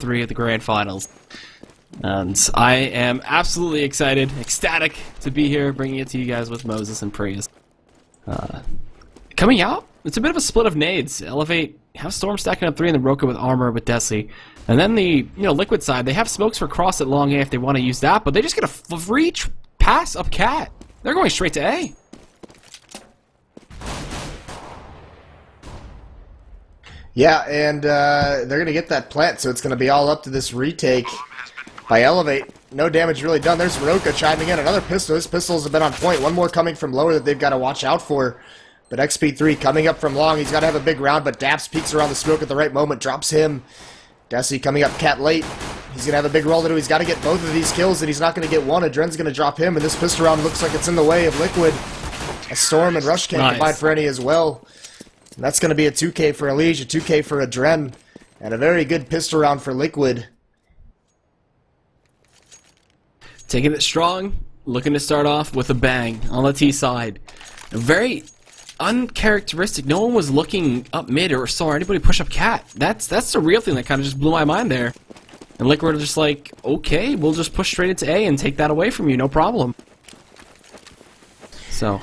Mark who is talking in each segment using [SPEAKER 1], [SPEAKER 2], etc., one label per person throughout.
[SPEAKER 1] 3 of the grand finals. And I am absolutely excited, ecstatic to be here, bringing it to you guys with Moses and Prius. Coming out, it's a bit of a split of nades. eLevate have Storm stacking up 3 in the Roka with armor with Desi. And then the Liquid side, they have smokes for cross at long A if they want to use that, but they just get a free pass up Cat. They're going straight to A.
[SPEAKER 2] Yeah, and they're going to get that plant, so it's going to be all up to this retake by eLevate. No damage really done. There's Roka chiming in. Another pistol. His pistols have been on point. One more coming from lower that they've got to watch out for. But XP3 coming up from long. He's got to have a big round, but Daps peeks around the smoke at the right moment. Drops him. Desi coming up Cat late. He's going to have a big roll to do. He's got to get both of these kills, and he's not going to get one. Adren's going to drop him, and this pistol round looks like it's in the way of Liquid. A Storm and Rush can't combine for any as well. And that's going to be a 2K for Elige, a 2K for Adren, and a very good pistol round for Liquid.
[SPEAKER 1] Taking it strong, looking to start off with a bang on the T side. Very uncharacteristic. No one was looking up mid or saw anybody push up Cat. That's the real thing that kind of just blew my mind there. And Liquid are just like, okay, we'll just push straight into A and take that away from you, no problem. So...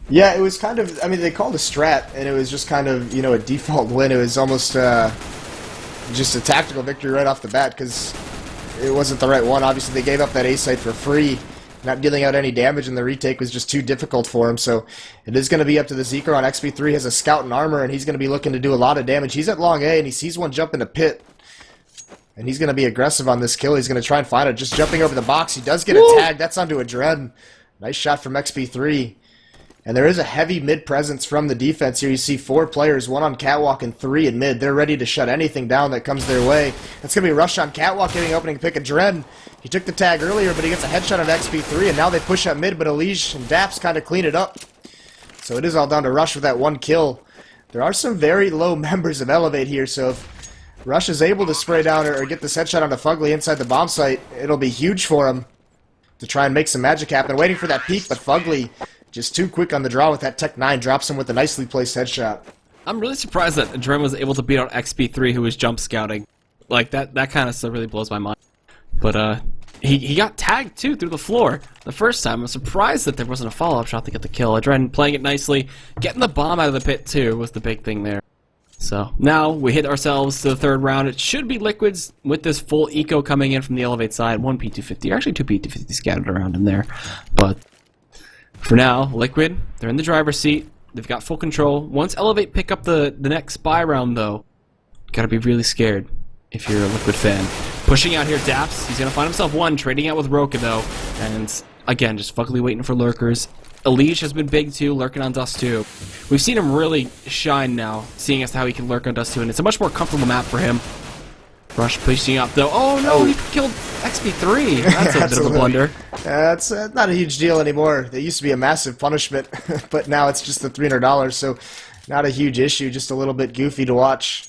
[SPEAKER 2] yeah, it was kind of, I mean, they called a strat, and it was just kind of, a default win. It was almost just a tactical victory right off the bat, because it wasn't the right one. Obviously, they gave up that A site for free, not dealing out any damage, and the retake was just too difficult for him. So it is going to be up to the Zeker on XP3. Has a scout and armor, and he's going to be looking to do a lot of damage. He's at long A, and he sees one jump in the pit. And he's going to be aggressive on this kill. He's going to try and find it. Just jumping over the box. He does get a tag. That's onto Adren. Nice shot from XP3. And there is a heavy mid presence from the defense here. You see 4 players, 1 on Catwalk and 3 in mid. They're ready to shut anything down that comes their way. That's going to be a rush on Catwalk getting opening pick of Dren. He took the tag earlier, but he gets a headshot on XP3, and now they push up mid, but Elige and Daps kind of clean it up. So it is all down to Rush with that 1 kill. There are some very low members of eLevate here, so if Rush is able to spray down or get this headshot onto Fugly inside the bomb site, it'll be huge for him to try and make some magic happen. Waiting for that peek, but Fugly... just too quick on the draw with that Tech 9, drops him with a nicely placed headshot.
[SPEAKER 1] I'm really surprised that Adren was able to beat out XP3 who was jump scouting. Like, that kind of stuff really blows my mind. But, he got tagged, too, through the floor the first time. I'm surprised that there wasn't a follow-up shot to get the kill. Adren playing it nicely. Getting the bomb out of the pit, too, was the big thing there. So, now we hit ourselves to the 3rd round. It should be Liquids with this full eco coming in from the eLevate side. 1 P250, or actually 2 P250 scattered around in there. But... for now, Liquid, they're in the driver's seat. They've got full control. Once eLevate pick up the next spy round, though, gotta be really scared if you're a Liquid fan. Pushing out here, Daps. He's gonna find himself 1, trading out with Roka, though. And, again, just fuckily waiting for lurkers. Elige has been big, too, lurking on Dust 2. We've seen him really shine now, seeing as to how he can lurk on Dust 2, and it's a much more comfortable map for him. Rush pushing up, though. Oh, no, he killed XP3. That's a bit of a blunder.
[SPEAKER 2] It's not a huge deal anymore. They used to be a massive punishment, but now it's just the $300, so not a huge issue, just a little bit goofy to watch.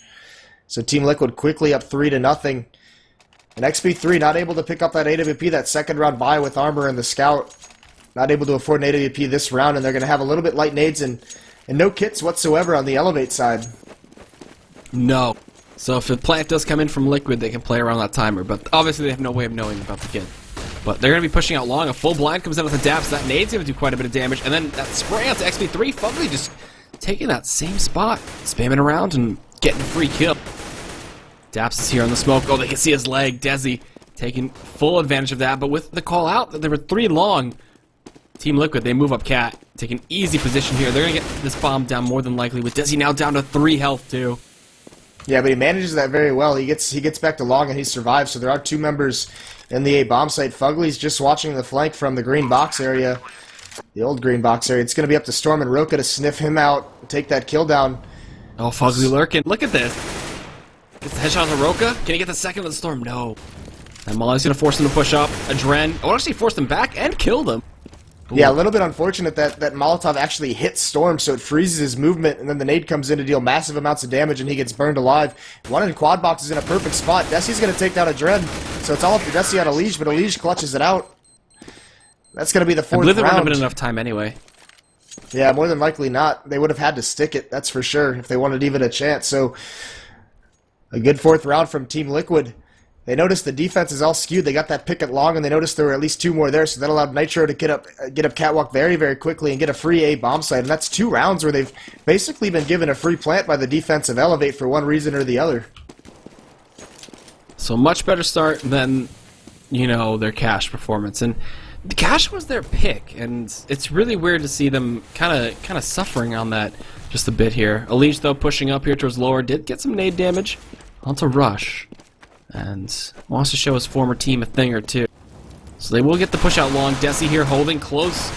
[SPEAKER 2] So Team Liquid quickly up 3-0. And XP3 not able to pick up that AWP, that 2nd round buy with armor and the scout. Not able to afford an AWP this round, and they're going to have a little bit light nades and no kits whatsoever on the eLevate side.
[SPEAKER 1] No. So if the plant does come in from Liquid, they can play around that timer, but obviously they have no way of knowing about the kit. But they're going to be pushing out long. A full blind comes out with the Daps. That nade's going to do quite a bit of damage, and then that spray out to XP3. Fugly just taking that same spot, spamming around and getting a free kill. Daps is here on the smoke. Oh, they can see his leg. Desi taking full advantage of that, but with the call out that there were 3 long, Team Liquid, they move up Cat, take an easy position here. They're going to get this bomb down more than likely, with Desi now down to 3 health, too.
[SPEAKER 2] Yeah, but he manages that very well. He gets back to long and he survives. So there are 2 members in the A bomb site. Fugly's just watching the flank from the green box area, the old green box area. It's going to be up to Storm and Roka to sniff him out, take that kill down.
[SPEAKER 1] Oh, Fugly lurking. Look at this. Gets the headshot on Roka. Can he get the second with the Storm? No. And Molly's going to force him to push up. Adren. Oh, actually forced him back and killed him. Ooh.
[SPEAKER 2] Yeah, a little bit unfortunate that Molotov actually hits Storm, so it freezes his movement, and then the nade comes in to deal massive amounts of damage, and he gets burned alive. 1 in quad box is in a perfect spot. Desi's going to take down Adren, so it's all up to Desi on Elige, but Elige clutches it out. That's going to be the 4th round.
[SPEAKER 1] I believe there wouldn't have been enough time anyway.
[SPEAKER 2] Yeah, more than likely not. They would have had to stick it, that's for sure, if they wanted even a chance. So, a good 4th round from Team Liquid. They noticed the defense is all skewed. They got that picket long, and they noticed there were at least 2 more there, so that allowed Nitro to get up catwalk very, very quickly and get a free A bomb site. And that's 2 rounds where they've basically been given a free plant by the defensive eLevate for one reason or the other.
[SPEAKER 1] So much better start than, you know, their Cash performance. And the Cash was their pick, and it's really weird to see them kind of suffering on that just a bit here. Elige, though, pushing up here towards lower, did get some nade damage onto Rush, and wants to show his former team a thing or two. So they will get the push out long. Desi here holding close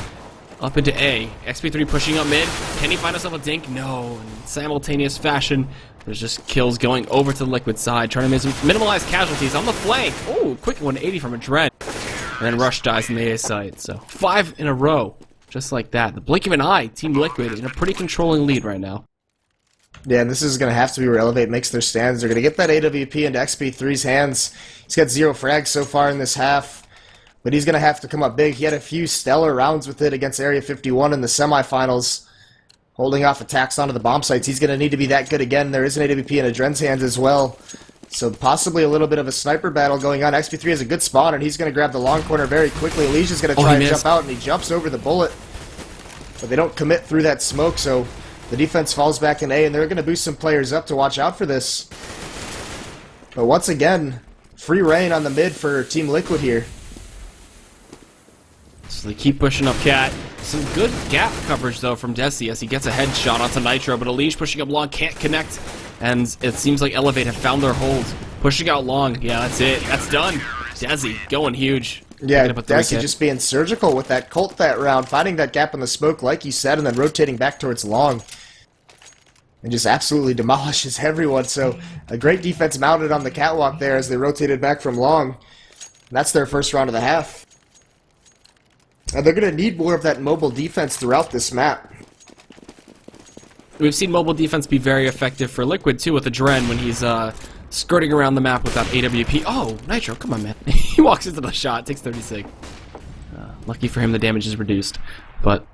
[SPEAKER 1] up into A. XP3 pushing up mid. Can he find himself a dink? No. In simultaneous fashion, there's just kills going over to the Liquid side, trying to minimize casualties on the flank. Oh, quick 180 from a Dread. And then Rush dies in the A site. So 5 in a row, just like that. The blink of an eye, Team Liquid in a pretty controlling lead right now.
[SPEAKER 2] Yeah, and this is going to have to be where eLevate makes their stands. They're going to get that AWP into XP3's hands. He's got 0 frags so far in this half, but he's going to have to come up big. He had a few stellar rounds with it against Area 51 in the semifinals, holding off attacks onto the bomb sites. He's going to need to be that good again. There is an AWP in Adren's hands as well, so possibly a little bit of a sniper battle going on. XP3 has a good spot, and he's going to grab the long corner very quickly. Alicia's going to try and jump out, and he jumps over the bullet, but they don't commit through that smoke, so the defense falls back in A, and they're going to boost some players up to watch out for this. But once again, free reign on the mid for Team Liquid here.
[SPEAKER 1] So they keep pushing up Cat. Some good gap coverage, though, from Desi as he gets a headshot onto Nitro, but Elige pushing up long can't connect, and it seems like eLevate have found their hold. Pushing out long. Yeah, that's it. That's done. Desi going huge.
[SPEAKER 2] Yeah, Desi just being surgical with that Colt that round, finding that gap in the smoke, like you said, and then rotating back towards long. And just absolutely demolishes everyone. So a great defense mounted on the catwalk there as they rotated back from long. And that's their first round of the half. And they're going to need more of that mobile defense throughout this map.
[SPEAKER 1] We've seen mobile defense be very effective for Liquid, too, with Adren when he's skirting around the map without AWP. Oh, Nitro, come on, man. He walks into the shot, takes 36. Lucky for him, the damage is reduced. But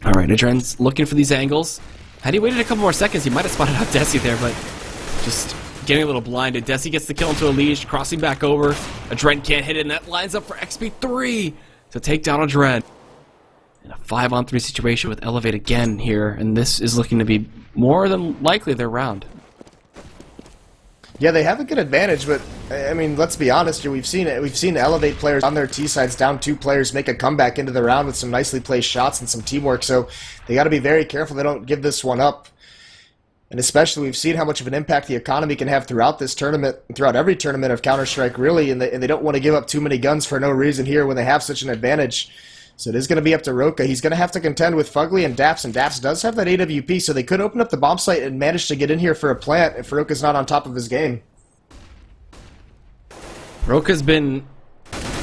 [SPEAKER 1] alright, Adren's looking for these angles. Had he waited a couple more seconds, he might have spotted out Desi there, but just getting a little blinded. Desi gets the kill into Elige, crossing back over. Adren can't hit it, and that lines up for XP3 to take down Adren. In a 5-on-3 situation with eLevate again here, and this is looking to be more than likely their round.
[SPEAKER 2] Yeah, they have a good advantage, but I mean, let's be honest here. We've seen it. We've seen eLevate players on their T sides down 2 players make a comeback into the round with some nicely placed shots and some teamwork. So they got to be very careful they don't give this one up. And especially, we've seen how much of an impact the economy can have throughout this tournament, throughout every tournament of Counter-Strike, really. And they don't want to give up too many guns for no reason here when they have such an advantage. So it is going to be up to Roka. He's going to have to contend with Fugly and Daps, and Daps does have that AWP, so they could open up the bomb site and manage to get in here for a plant if Roka's not on top of his game.
[SPEAKER 1] Roka's been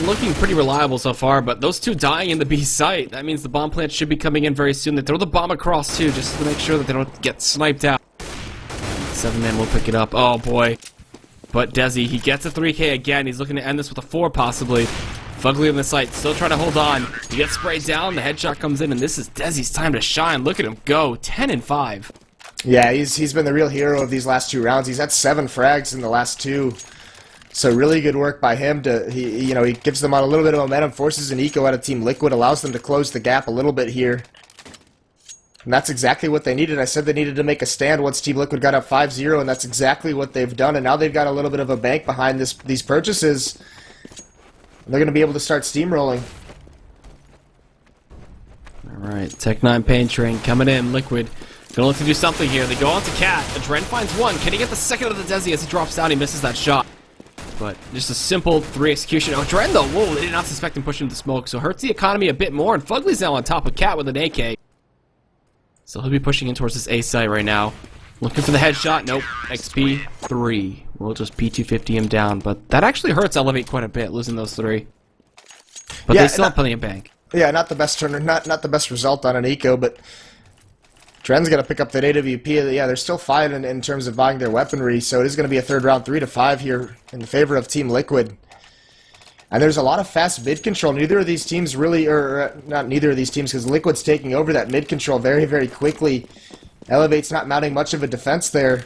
[SPEAKER 1] looking pretty reliable so far, but those 2 dying in the B site, that means the bomb plant should be coming in very soon. They throw the bomb across, too, just to make sure that they don't get sniped out. 7-man will pick it up. Oh, boy. But Desi, he gets a 3K again. He's looking to end this with a 4, possibly. Fugly on the site, still trying to hold on. He gets sprayed down, the headshot comes in, and this is Desi's time to shine. Look at him go, 10-5.
[SPEAKER 2] Yeah, he's been the real hero of these last 2 rounds. He's had 7 frags in the last 2. So really good work by him. He gives them out a little bit of momentum, forces an eco out of Team Liquid, allows them to close the gap a little bit here. And that's exactly what they needed. I said they needed to make a stand once Team Liquid got up 5-0, and that's exactly what they've done. And now they've got a little bit of a bank behind these purchases. They're going to be able to start steamrolling.
[SPEAKER 1] Alright, Tech-9 Pain Train coming in. Liquid gonna look to do something here. They go on to Cat. Adren finds 1. Can he get the second of the Desi as he drops down? He misses that shot. But just a simple 3 execution. Oh, Adren though, whoa, they did not suspect him pushing the smoke, so hurts the economy a bit more. And Fugly's now on top of Cat with an AK. So he'll be pushing in towards this A site right now. Looking for the headshot. Nope. XP3. We'll just P250 him down. But that actually hurts eLevate quite a bit, losing those 3. But
[SPEAKER 2] yeah,
[SPEAKER 1] they still have plenty of bank.
[SPEAKER 2] Yeah, not the best turner, not the best result on an eco, but Dren's going to pick up that AWP. Yeah, they're still fine in terms of buying their weaponry, so it is going to be a 3rd round, 3-5 here in favor of Team Liquid. And there's a lot of fast mid control. Neither of these teams really, or not neither of these teams, because Liquid's taking over that mid control very, very quickly. eLevate's not mounting much of a defense there.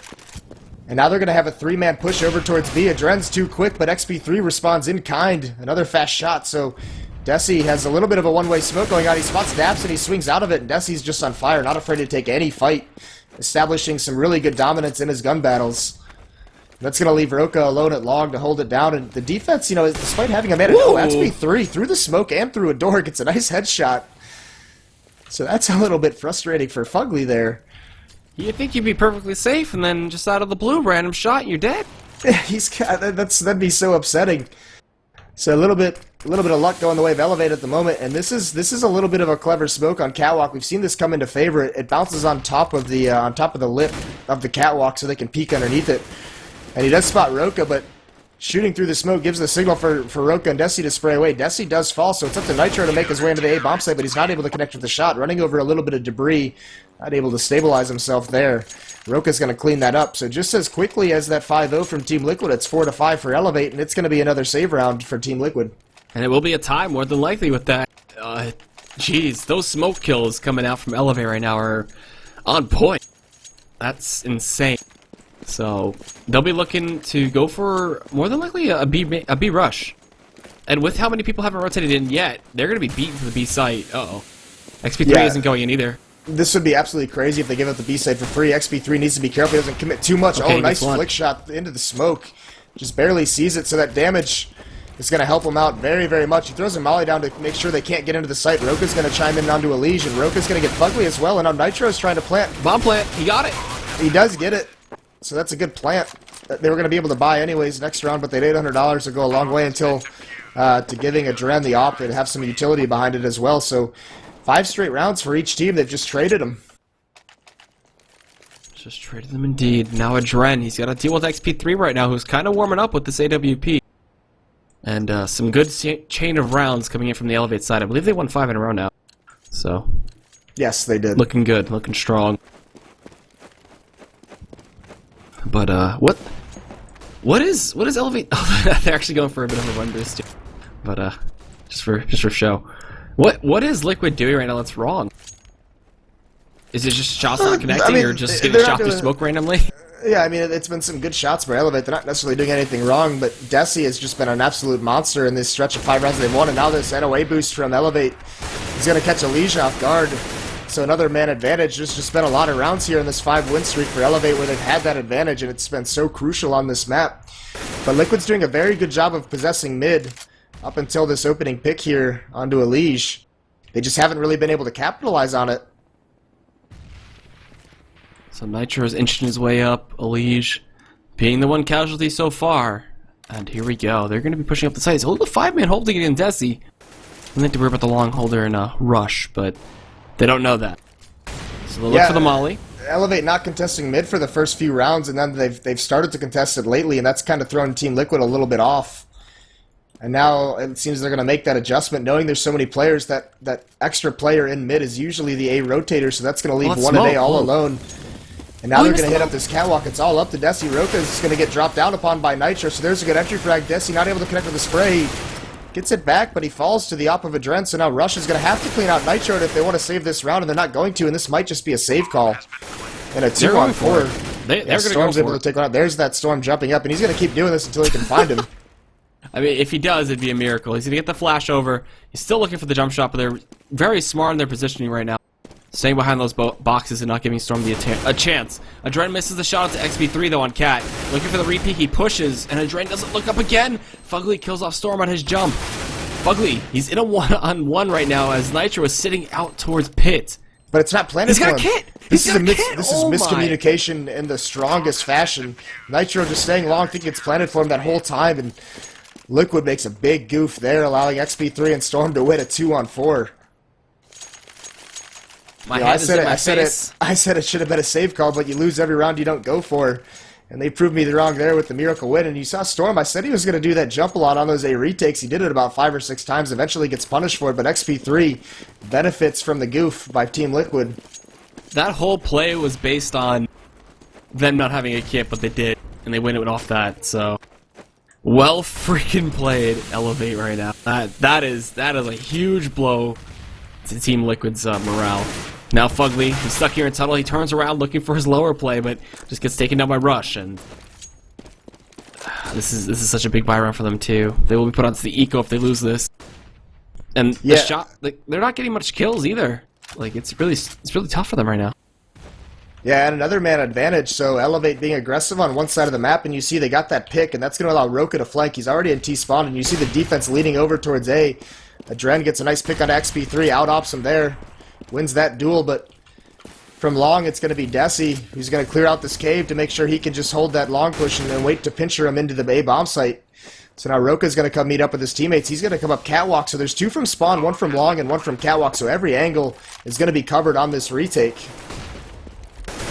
[SPEAKER 2] And now they're going to have a 3-man push over towards B. Adren's too quick, but XP3 responds in kind. Another fast shot, so Desi has a little bit of a one-way smoke going on. He spots Daps and he swings out of it, and Desi's just on fire, not afraid to take any fight, establishing some really good dominance in his gun battles. That's going to leave Roka alone at long to hold it down, and the defense, you know, despite having a man at XP3 through the smoke and through a door, gets a nice headshot. So that's a little bit frustrating for Fugly there.
[SPEAKER 1] You think you'd be perfectly safe, and then just out of the blue, random shot, you're dead.
[SPEAKER 2] That'd be so upsetting. So a little bit of luck going the way of eLevate at the moment, and this is a little bit of a clever smoke on catwalk. We've seen this come into favor. It bounces on top of the lip of the catwalk, so they can peek underneath it. And he does spot Roka, but shooting through the smoke gives the signal for Roka and Desi to spray away. Desi does fall, so it's up to Nitro to make his way into the A bomb site, but he's not able to connect with the shot, running over a little bit of debris, not able to stabilize himself there. Roka's going to clean that up. So just as quickly as that 5-0 from Team Liquid, it's 4-5 for eLevate, and it's going to be another save round for Team Liquid.
[SPEAKER 1] And it will be a tie, more than likely, with that. Jeez, those smoke kills coming out from eLevate right now are on point. That's insane. So they'll be looking to go for more than likely a B rush. And with how many people haven't rotated in yet, they're going to be beaten for the B site. Uh-oh. XP3 isn't going in either.
[SPEAKER 2] This would be absolutely crazy if they give up the B site for free. XP3 needs to be careful. He doesn't commit too much.
[SPEAKER 1] Okay,
[SPEAKER 2] oh, nice flick shot into the smoke. Just barely sees it, so that damage is going to help him out very, very much. He throws a molly down to make sure they can't get into the site. Roka's going to chime in onto a Liege, and Roka's going to get Fugly as well. And now Nitro's trying to plant.
[SPEAKER 1] Bomb plant. He got it.
[SPEAKER 2] He does get it. So that's a good plant. They were going to be able to buy anyways next round, but that $800 will go a long way until to giving Adren the op and have some utility behind it as well. So 5 straight rounds for each team. They've just traded them.
[SPEAKER 1] Just traded them indeed. Now Adren, he's got to deal with XP3 right now, who's kind of warming up with this AWP. And some good chain of rounds coming in from the eLevate side. I believe they won 5 in a row now. So
[SPEAKER 2] yes, they did.
[SPEAKER 1] Looking good, looking strong. But what is eLevate? Oh, they're actually going for a bit of a run boost too. But just for show. What is Liquid doing right now that's wrong? Is it just shots not connecting, or just getting shot through smoke randomly?
[SPEAKER 2] Yeah, I mean, it's been some good shots for eLevate. They're not necessarily doing anything wrong, but Desi has just been an absolute monster in this stretch of 5 rounds they've won, and now this NOA boost from eLevate is going to catch a Liege off guard. So another man advantage. There's just been a lot of rounds here in this 5-win streak for eLevate where they've had that advantage, and it's been so crucial on this map. But Liquid's doing a very good job of possessing mid up until this opening pick here onto a Liege. They just haven't really been able to capitalize on it.
[SPEAKER 1] So Nitro's inching his way up, Elige being the one casualty so far. And here we go. They're going to be pushing up the site. It's a little 5-man holding it in Desi. They need to worry about the long holder and a rush, but they don't know that. So they'll look for the molly.
[SPEAKER 2] eLevate not contesting mid for the first few rounds, and then they've started to contest it lately, and that's kind of thrown Team Liquid a little bit off. And now it seems they're going to make that adjustment, knowing there's so many players. That extra player in mid is usually the A rotator, so that's going to leave one A all alone. And now they're going to hit up this catwalk. It's all up to Desi. Roka's going to get dropped down upon by Nitro, so there's a good entry frag. Desi not able to connect with the spray. Gets it back, but he falls to the op of Adren, so now Rush is going to have to clean out Nitro if they want to save this round, and they're not going to, and this might just be a save call. And a 2-on-4.
[SPEAKER 1] They're going to
[SPEAKER 2] Storm's able to take one out. There's that Storm jumping up, and he's going to keep doing this until he can find him.
[SPEAKER 1] I mean, if he does, it'd be a miracle. He's going to get the flash over. He's still looking for the jump shot, but they're very smart in their positioning right now. Staying behind those boxes and not giving Storm a chance. Adren misses the shot to XP3 though on Cat. Looking for the repeat, he pushes, and Adren doesn't look up again. Fugly kills off Storm on his jump. Fugly, he's in a 1-on-1 right now as Nitro is sitting out towards Pit.
[SPEAKER 2] But it's not planted for him.
[SPEAKER 1] He's got a kit!
[SPEAKER 2] This is miscommunication in the strongest fashion. Nitro just staying long, thinking it's planted for him that whole time, and Liquid makes a big goof there, allowing XP3 and Storm to win a 2-on-4. I said it should have been a save call, but you lose every round you don't go for. And they proved me wrong there with the miracle win. And you saw Storm. I said he was going to do that jump a lot on those A retakes. He did it about 5 or 6 times. Eventually gets punished for it. But XP3 benefits from the goof by Team Liquid.
[SPEAKER 1] That whole play was based on them not having a kit, but they did. And they win it off that. So, well freaking played, eLevate right now. That is a huge blow to Team Liquid's morale. Now Fugly, he's stuck here in tunnel. He turns around looking for his lower play, but just gets taken down by Rush. And this is such a big buy run for them too. They will be put onto the eco if they lose this. And the shot, like, they're not getting much kills either. Like it's really tough for them right now.
[SPEAKER 2] Yeah, and another man advantage, so eLevate being aggressive on one side of the map, and you see they got that pick, and that's going to allow Roka to flank. He's already in T-spawn, and you see the defense leading over towards A. Adren gets a nice pick on XP3, out-ops him there, wins that duel, but from long it's going to be Desi, who's going to clear out this cave to make sure he can just hold that long push and then wait to pincher him into the A bomb site. So now Roka's going to come meet up with his teammates. He's going to come up catwalk, so there's 2 from spawn, 1 from long, and 1 from catwalk, so every angle is going to be covered on this retake.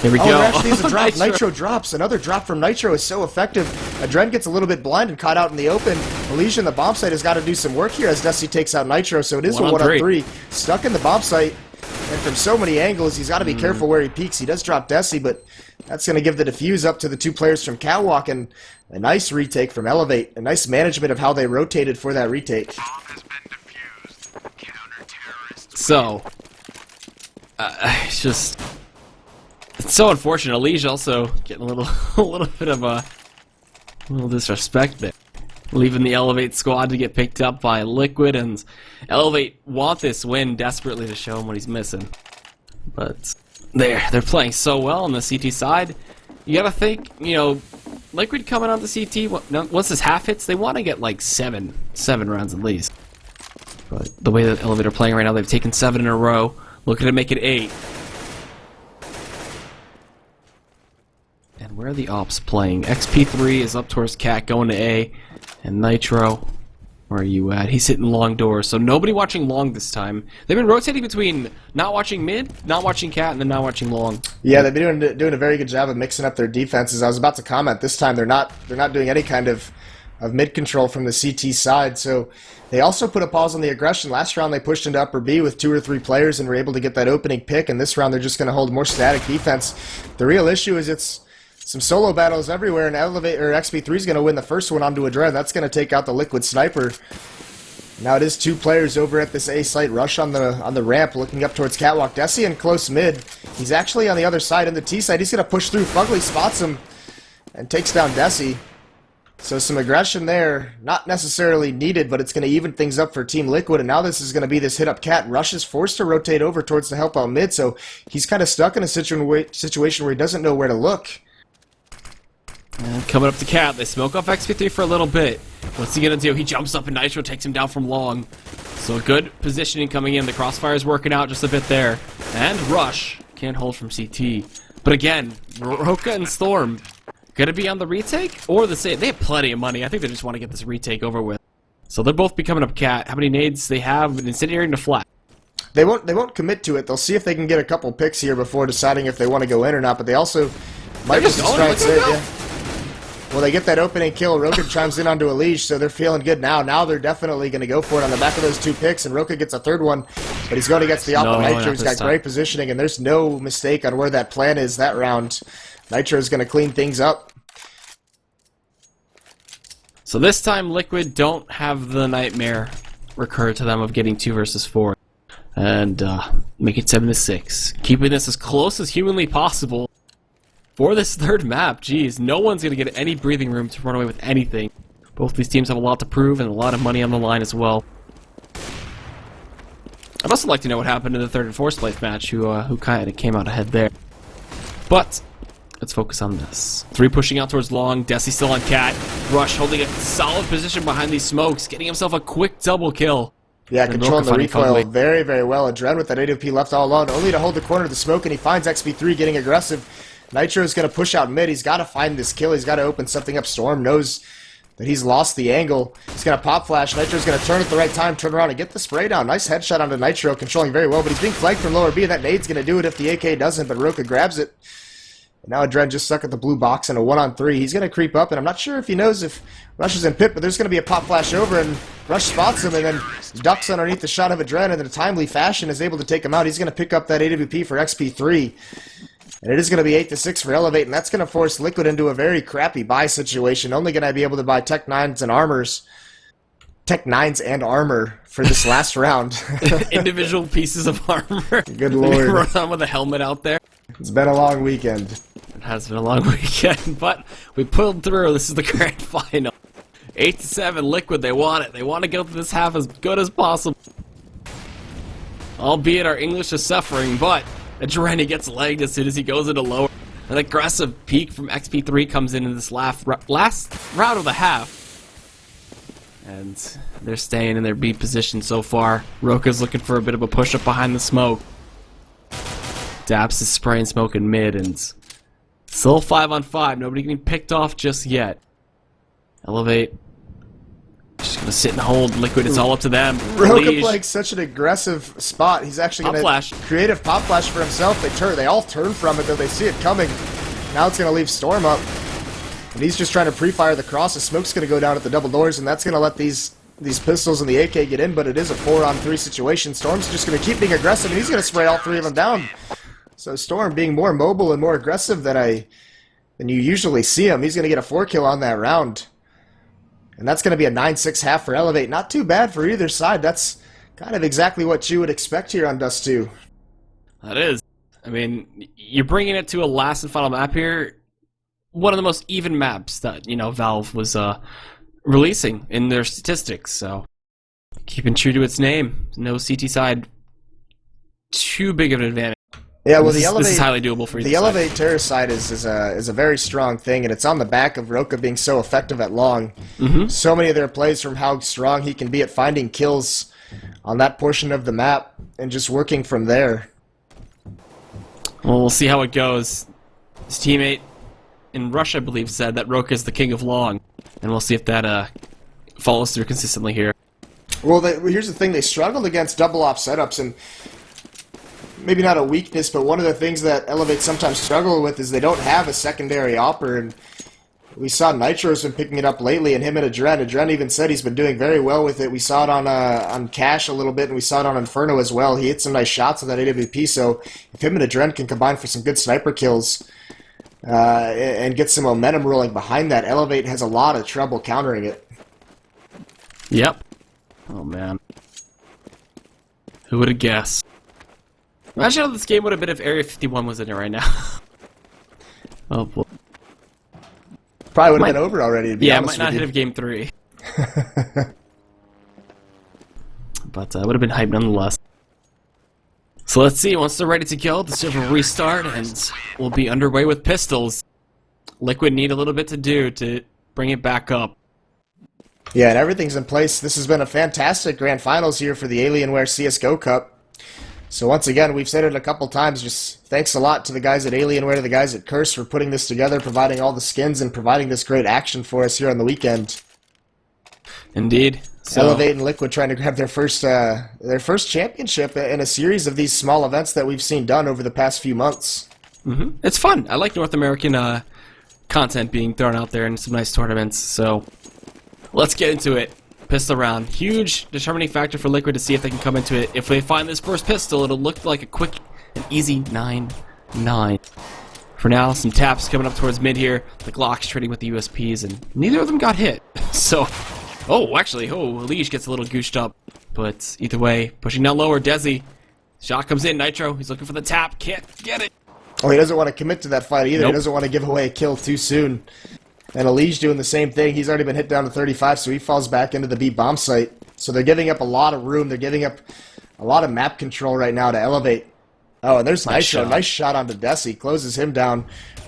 [SPEAKER 1] Here we go.
[SPEAKER 2] There actually is a drop. Nitro drops. Another drop from Nitro is so effective. Adren gets a little bit blind and caught out in the open. Elysian, the bomb site, has got to do some work here as Desi takes out Nitro, so it is a 1-on-3. Stuck in the bomb site, and from so many angles, he's got to be careful where he peeks. He does drop Desi, but that's going to give the defuse up to the 2 players from Catwalk, and a nice retake from eLevate. A nice management of how they rotated for that retake.
[SPEAKER 1] So, it's just... it's so unfortunate. Elysia also getting a little bit of a little disrespect there, leaving the eLevate squad to get picked up by Liquid, and eLevate want this win desperately to show him what he's missing. But they're playing so well on the CT side. You gotta think, you know, Liquid coming on the CT. Once this half hits, they want to get like seven rounds at least. But the way that eLevate are playing right now, they've taken 7 in a row, looking to make it 8. And where are the ops playing? XP3 is up towards Cat, going to A. And Nitro, where are you at? He's hitting long doors, so nobody watching long this time. They've been rotating between not watching mid, not watching Cat, and then not watching long.
[SPEAKER 2] Yeah, they've been doing a very good job of mixing up their defenses. I was about to comment, this time they're not doing any kind of mid control from the CT side, so they also put a pause on the aggression. Last round they pushed into upper B with 2 or 3 players and were able to get that opening pick, and this round they're just going to hold more static defense. The real issue is it's some solo battles everywhere, and eLevate or XP3 is going to win the first one onto Adren. That's going to take out the Liquid Sniper. Now it is 2 players over at this A site. Rush on the ramp, looking up towards Catwalk. Desi in close mid. He's actually on the other side in the T side. He's going to push through. Fugly spots him and takes down Desi. So some aggression there, not necessarily needed, but it's going to even things up for Team Liquid. And now this is going to be this hit up Cat. Rush is forced to rotate over towards the help out mid, so he's kind of stuck in a situation where he doesn't know where to look.
[SPEAKER 1] And coming up to Cat, they smoke off XP3 for a little bit. What's he gonna do? He jumps up and Nitro takes him down from long. So good positioning coming in. The crossfire's working out just a bit there. And Rush can't hold from CT. But again, Roka and Storm gonna be on the retake or the save. They have plenty of money. I think they just want to get this retake over with. So they'll both be coming up Cat. How many nades they have? An incendiary and a flat.
[SPEAKER 2] They won't commit to it. They'll see if they can get a couple picks here before deciding if they want to go in or not. But they also might just try and save. Yeah. Well, they get that opening kill. Roka chimes in onto Elige, so they're feeling good now. Now they're definitely going to go for it on the back of those 2 picks, and Roka gets a 3rd one, but he's going against the Alpha Nitro. He's got great positioning, and there's no mistake on where that plan is that round. Nitro's going to clean things up.
[SPEAKER 1] So this time, Liquid don't have the nightmare recur to them of getting 2 versus 4. And make it 7-6. Keeping this as close as humanly possible. For this 3rd map, geez, no one's going to get any breathing room to run away with anything. Both these teams have a lot to prove and a lot of money on the line as well. I'd also like to know what happened in the 3rd and 4th place match, who kind of came out ahead there. But let's focus on this. 3 pushing out towards long, Desi still on Cat. Rush holding a solid position behind these smokes, getting himself a quick double kill.
[SPEAKER 2] Yeah, controlling the recoil very, very well. Adren with that AWP left all alone, only to hold the corner of the smoke, and he finds XP3 getting aggressive. Nitro's going to push out mid. He's got to find this kill. He's got to open something up. Storm knows that he's lost the angle. He's going to pop flash. Nitro's going to turn at the right time, turn around and get the spray down. Nice headshot onto Nitro, controlling very well, but he's being flanked from lower B, and that nade's going to do it if the AK doesn't, but Roka grabs it. And now Adren just stuck at the blue box in a 1-on-3. He's going to creep up, and I'm not sure if he knows if Rush is in pit, but there's going to be a pop flash over, and Rush spots him and then ducks underneath the shot of Adren, and in a timely fashion is able to take him out. He's going to pick up that AWP for XP3. And it is going to be 8-6 for eLevate, and that's going to force Liquid into a very crappy buy situation. Only going to be able to buy Tech 9s and armors. Tech 9s and armor for this last round.
[SPEAKER 1] Individual pieces of armor.
[SPEAKER 2] Good lord.
[SPEAKER 1] Run on with a helmet out there.
[SPEAKER 2] It's been a long weekend.
[SPEAKER 1] It has been a long weekend, but we pulled through. This is the grand final. 8-7, Liquid, they want it. They want to get through this half as good as possible. Albeit our English is suffering, but Adreni gets legged as soon as he goes into lower. An aggressive peak from XP3 comes in this last round of the half. And they're staying in their B position so far. Roka's looking for a bit of a push-up behind the smoke. Daps is spraying smoke in mid, and still 5-on-5. Nobody getting picked off just yet. eLevate just gonna sit and hold. Liquid, it's all up to them.
[SPEAKER 2] Roka playing such an aggressive spot. He's actually gonna creative pop flash for himself. They all turn from it, though they see it coming. Now it's gonna leave Storm up. And he's just trying to pre-fire the cross. The smoke's going to go down at the double doors, and that's going to let these pistols and the AK get in, but it is a 4-on-3 situation. Storm's just going to keep being aggressive, and he's going to spray all three of them down. So Storm being more mobile and more aggressive than you usually see him. He's going to get a 4-kill on that round. And that's going to be a 9-6 half for eLevate. Not too bad for either side. That's kind of exactly what you would expect here on Dust 2.
[SPEAKER 1] That is. I mean, you're bringing it to a last and final map here. One of the most even maps that, Valve was releasing in their statistics, so keeping true to its name. No CT side too big of an advantage.
[SPEAKER 2] Yeah, well,
[SPEAKER 1] this is highly doable for
[SPEAKER 2] the eLevate terrorist side is a very strong thing, and it's on the back of Roka being so effective at long. So many of their plays from how strong he can be at finding kills on that portion of the map and just working from there.
[SPEAKER 1] Well, we'll see how it goes. His teammate in Russia, I believe, said that Roka is the king of long, and we'll see if that follows through consistently here.
[SPEAKER 2] Well, here's the thing. They struggled against double op setups, and maybe not a weakness, but one of the things that eLevate sometimes struggle with is they don't have a secondary opper, and we saw Nitro's been picking it up lately, and him and Adren. Adren even said he's been doing very well with it. We saw it on Cash a little bit, and we saw it on Inferno as well. He hit some nice shots with that AWP, so if him and Adren can combine for some good sniper kills, and get some momentum rolling behind that, eLevate has a lot of trouble countering it.
[SPEAKER 1] Yep. Oh, man. Who would have guessed? Imagine how this game would have been if Area 51 was in it right now. Oh, boy.
[SPEAKER 2] Probably would have been over already, to be honest
[SPEAKER 1] with you. Yeah, might not hit Game 3. But would have been hype nonetheless. So let's see, once they're ready to go, the server will restart, and we'll be underway with pistols. Liquid need a little bit to do to bring it back up.
[SPEAKER 2] Yeah, and everything's in place. This has been a fantastic grand finals here for the Alienware CSGO Cup. So once again, we've said it a couple times, just thanks a lot to the guys at Alienware, the guys at Curse for putting this together, providing all the skins, and providing this great action for us here on the weekend.
[SPEAKER 1] Indeed. So,
[SPEAKER 2] eLevate and Liquid trying to grab their first championship in a series of these small events that we've seen done over the past few months.
[SPEAKER 1] It's fun. I like North American content being thrown out there in some nice tournaments. So let's get into it. Pistol round. Huge determining factor for Liquid to see if they can come into it. If they find this first pistol, it'll look like a quick and easy 9-9. For now, some taps coming up towards mid here. The Glock's trading with the USPs, and neither of them got hit. So... Oh, actually, Lige gets a little gooshed up. But either way, pushing down lower, Desi. Shot comes in, Nitro. He's looking for the tap. Can't get it.
[SPEAKER 2] Oh, he doesn't want to commit to that fight either.
[SPEAKER 1] Nope.
[SPEAKER 2] He doesn't want to give away a kill too soon. And Lige doing the same thing. He's already been hit down to 35, so he falls back into the B bomb site. So they're giving up a lot of room. They're giving up a lot of map control right now to eLevate. Oh, and there's Nitro. Nice shot onto Desi. Closes him down.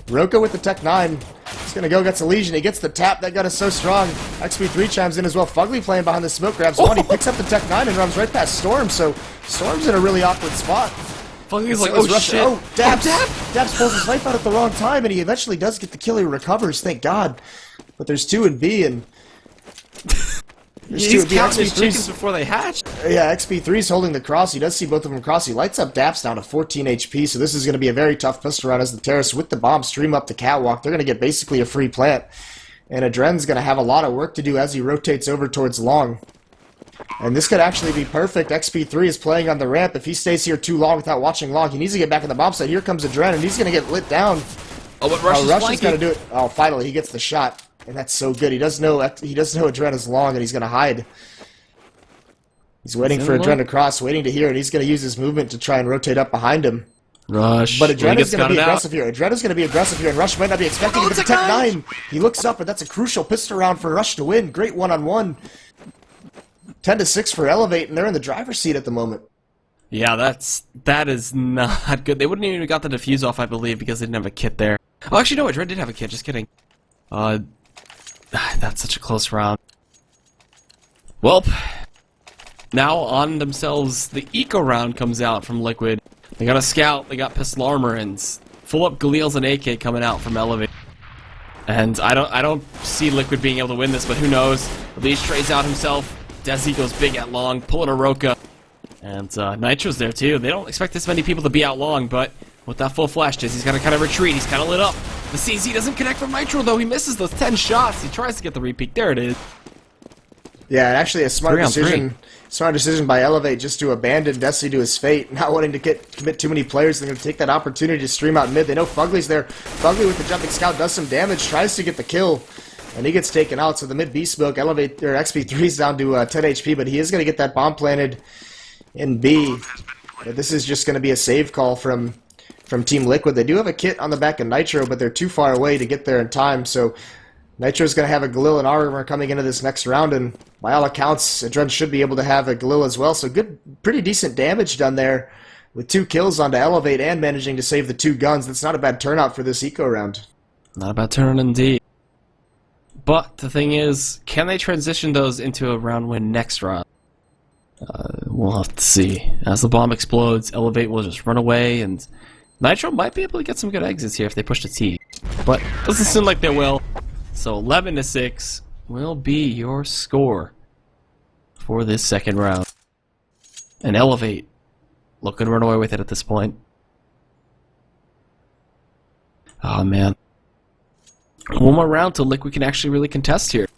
[SPEAKER 2] Roka with the Tech 9. He's going to go against Legion. He gets the tap. That gun is so strong. XP3 chimes in as well. Fugly playing behind the smoke. Grabs one. He picks up the Tech 9 and runs right past Storm. So Storm's in a really awkward spot.
[SPEAKER 1] Fugly's like, oh, shit.
[SPEAKER 2] Oh, Daps. Daps pulls his life out at the wrong time, and he eventually does get the kill. He recovers, thank God. But there's two in B, and...
[SPEAKER 1] He's counting his chickens before they hatch.
[SPEAKER 2] Yeah, XP3's holding the cross. He does see both of them cross. He lights up Daps down to 14 HP, so this is going to be a very tough pistol round as the terrorists with the bomb stream up the catwalk. They're going to get basically a free plant. And Adren's going to have a lot of work to do as he rotates over towards long. And this could actually be perfect. XP3 is playing on the ramp. If he stays here too long without watching long, he needs to get back in the bomb site. Here comes Adren, and he's going to get lit down.
[SPEAKER 1] Oh, but Russia's
[SPEAKER 2] going to do it. Oh, finally, he gets the shot. And that's so good. He does know Adren is long, and he's going to hide. He's waiting for Adren to cross, waiting to hear, and he's going to use his movement to try and rotate up behind him.
[SPEAKER 1] Rush.
[SPEAKER 2] But Adren is going to be aggressive here. Adren is going to be aggressive here, and Rush might not be expecting him to protect 9. He looks up, and that's a crucial pistol round for Rush to win. Great one-on-one. 10-6 for eLevate, and they're in the driver's seat at the moment.
[SPEAKER 1] Yeah, that is not good. They wouldn't even have got the defuse off, I believe, because they didn't have a kit there. Oh, actually, no, Adren did have a kit. Just kidding. That's such a close round. Well, now on themselves, the eco round comes out from Liquid. They got a scout, they got pistol armor, and full up Galil's and AK coming out from eLevate. And I don't see Liquid being able to win this, but who knows? At least trades out himself. Desi goes big at long, pulling a Roka. And Nitro's there too. They don't expect this many people to be out long, but with that full flash, Desi's got to kind of retreat. He's kind of lit up. The CZ doesn't connect from Nitro, though. He misses those 10 shots. He tries to get the repeat. There it is.
[SPEAKER 2] Yeah, actually a smart decision. Smart decision by eLevate just to abandon Desi to his fate, not wanting to commit too many players. They're going to take that opportunity to stream out mid. They know Fugly's there. Fugly with the jumping scout does some damage, tries to get the kill, and he gets taken out. So the mid B smoke, eLevate or XP3's down to 10 HP, but he is going to get that bomb planted in B. But this is just going to be a save call from Team Liquid. They do have a kit on the back of Nitro, but they're too far away to get there in time. So Nitro's going to have a Galil and armor coming into this next round, and by all accounts, Adren should be able to have a Galil as well. So good, pretty decent damage done there with 2 kills onto eLevate and managing to save the 2 guns. That's not a bad turnout for this eco round.
[SPEAKER 1] Not a bad turnout indeed. But the thing is, can they transition those into a round win next round? We'll have to see. As the bomb explodes, eLevate will just run away, and Nitro might be able to get some good exits here if they push the T. But doesn't seem like they will. So 11-6 will be your score for this second round. And eLevate looking to run away with it at this point. Oh man. One more round till Liquid can actually really contest here.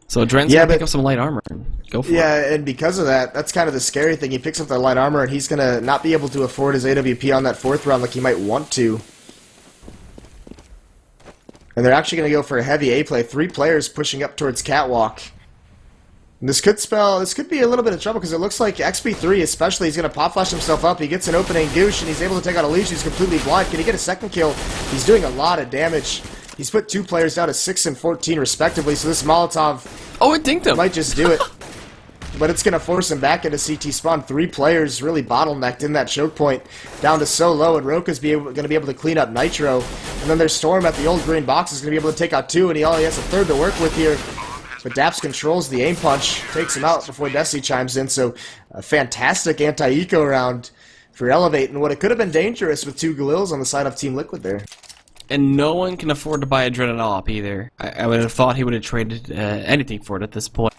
[SPEAKER 1] So Dren's gonna pick up some light armor and go for it.
[SPEAKER 2] Yeah, and because of that, that's kind of the scary thing. He picks up that light armor and he's gonna not be able to afford his AWP on that 4th round like he might want to. And they're actually going to go for a heavy A play. 3 players pushing up towards Catwalk. And this could be a little bit of trouble because it looks like XP3 especially is going to pop flash himself up. He gets an opening goosh and he's able to take out a leash. He's completely blind. Can he get a second kill? He's doing a lot of damage. He's put 2 players down to 6 and 14 respectively, so this Molotov
[SPEAKER 1] it dinked him.
[SPEAKER 2] Might just do it. But it's going to force him back into CT spawn. 3 players really bottlenecked in that choke point down to so low, and Roka's going to be able to clean up Nitro. And then there's Storm at the old green box is going to be able to take out 2, and he only has a 3rd to work with here. But Daps controls the aim punch, takes him out before Desi chimes in. So a fantastic anti-eco round for eLevate, and what it could have been dangerous with 2 Galils on the side of Team Liquid there.
[SPEAKER 1] And no one can afford to buy Adrenaline Op either. I would have thought he would have traded anything for it at this point.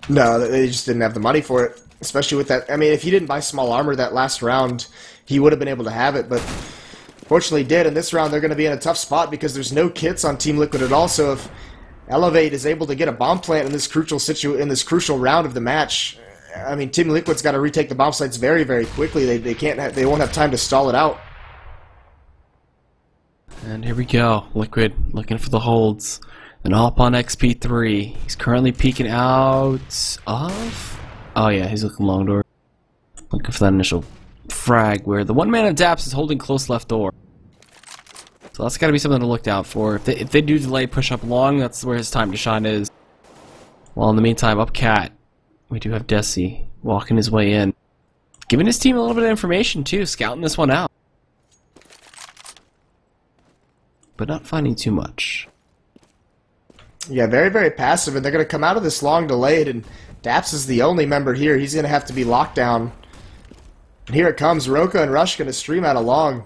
[SPEAKER 2] No, they just didn't have the money for it, especially with that. I mean, if he didn't buy small armor that last round, he would have been able to have it, but fortunately he did. In this round, they're going to be in a tough spot because there's no kits on Team Liquid at all, so if eLevate is able to get a bomb plant in this crucial round of the match, I mean, Team Liquid's got to retake the bomb sites very, very quickly. They won't have time to stall it out.
[SPEAKER 1] And here we go. Liquid looking for the holds. And up on XP3. He's currently peeking out of... Oh yeah, he's looking long door. Looking for that initial frag where the one man of Daps is holding close left door. So that's got to be something to look out for. If they do delay push up long, that's where his time to shine is. Well, in the meantime, up Cat, we do have Desi walking his way in. Giving his team a little bit of information too, scouting this one out. But not finding too much.
[SPEAKER 2] Yeah, very, very passive, and they're going to come out of this long delayed, and Daps is the only member here. He's going to have to be locked down. And here it comes. Roka and Rush going to stream out along.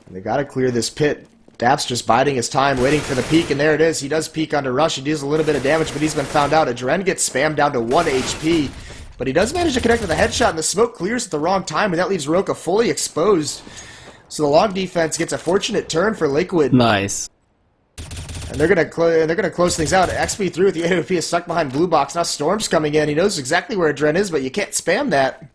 [SPEAKER 2] They got to clear this pit. Daps just biding his time, waiting for the peek, and there it is. He does peek onto Rush. He deals a little bit of damage, but he's been found out. Adren gets spammed down to 1 HP, but he does manage to connect with a headshot, and the smoke clears at the wrong time, and that leaves Roka fully exposed. So the long defense gets a fortunate turn for Liquid.
[SPEAKER 1] Nice.
[SPEAKER 2] And they're gonna close things out. XP3 with the AWP is stuck behind blue box. Now Storm's coming in. He knows exactly where Adren is, but you can't spam that.